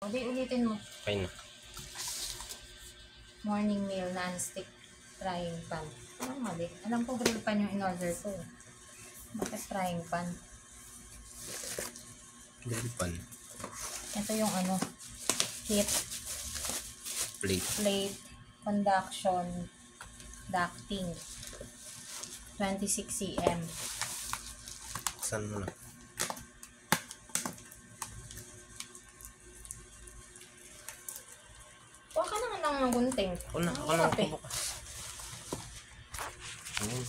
Ulitin mo. Okay na. Morning meal, non-stick frying pan. Anong mali? Alam ko grill pan yung in-order ko. Bakit frying pan? Grill pan. Ito yung ano, heat, plate, conduction, ducting. 26 cm. Saan mo na? Huwag ka na nga ng gunting. Ako na bukas. Ayun.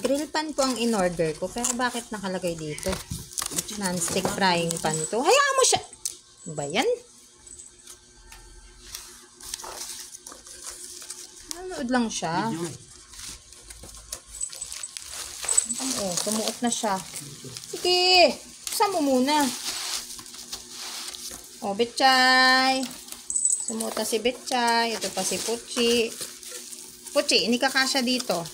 Grill pan po ang in-order ko. Pero bakit nakalagay dito? Non-stick frying pan to. Hayaan mo siya! Ano ba yan? Nanood lang siya. Oh, sumuot na siya. Sige! Buksan mo muna. Oh, Betchay. Sumuot na si Betchay. Ito pa si Puchi. Puchi, hindi ka kasya dito.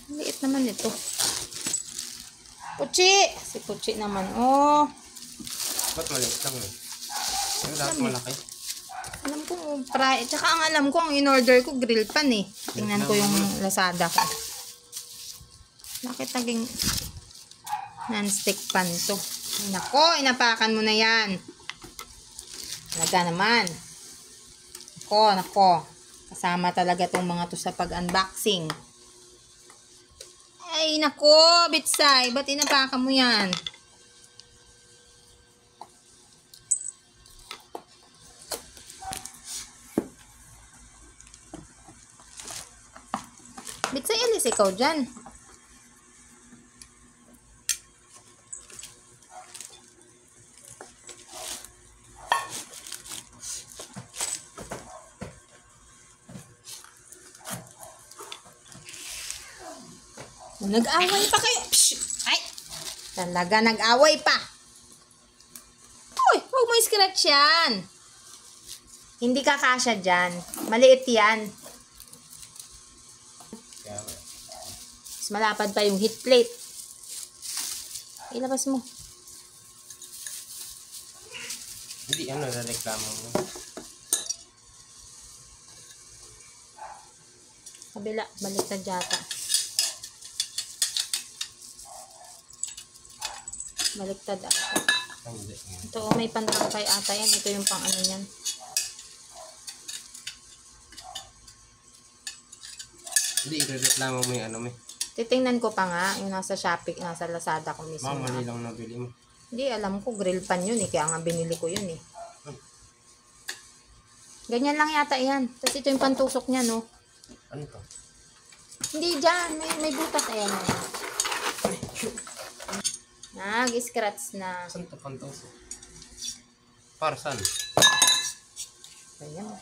Liit naman ito. Puchi! Si Puchi naman. Oh. Ba't maliit lang eh? Yung dapat malaki. Alam ko, fry. Tsaka ang alam ko, ang in-order ko, grill pan eh. Tingnan ko yung Lazada ko. Bakit naging non-stick pan to? Nako, inapakan mo na yan. Talaga naman. Nako. Kasama talaga tong mga to sa pag-unboxing. Ay, nako, Bitsay. Ba't inapakan mo yan? Bitsay, alis ikaw dyan. Nag-away pa kayo. Psh! Ay! Talaga nag-away pa. Uy, huwag mo i-scratch yan. Hindi ka kasya dyan. Maliit yan. Mas malapad pa yung heat plate. Ilabas mo. Hindi, reklamo mo. Kabila, baliktad yata. Baliktad ata. Hindi. Ito, may pantangkay ata yan. Ito yung pang ano yan. Hindi, reklamo mo yung ano mo. Titingnan ko pa nga. Yung nasa Shopee, nasa Lazada ko mismo. Mali lang nabili mo. Hindi, alam ko grill pan yun eh. Kaya nga binili ko yun eh. Ganyan lang yata yan. Tapos ito yung pantusok niya, no? Ano to? Hindi dyan. May butas. Ayan. Nag-scratch na. Saan to pantos? Para saan? Ganyan.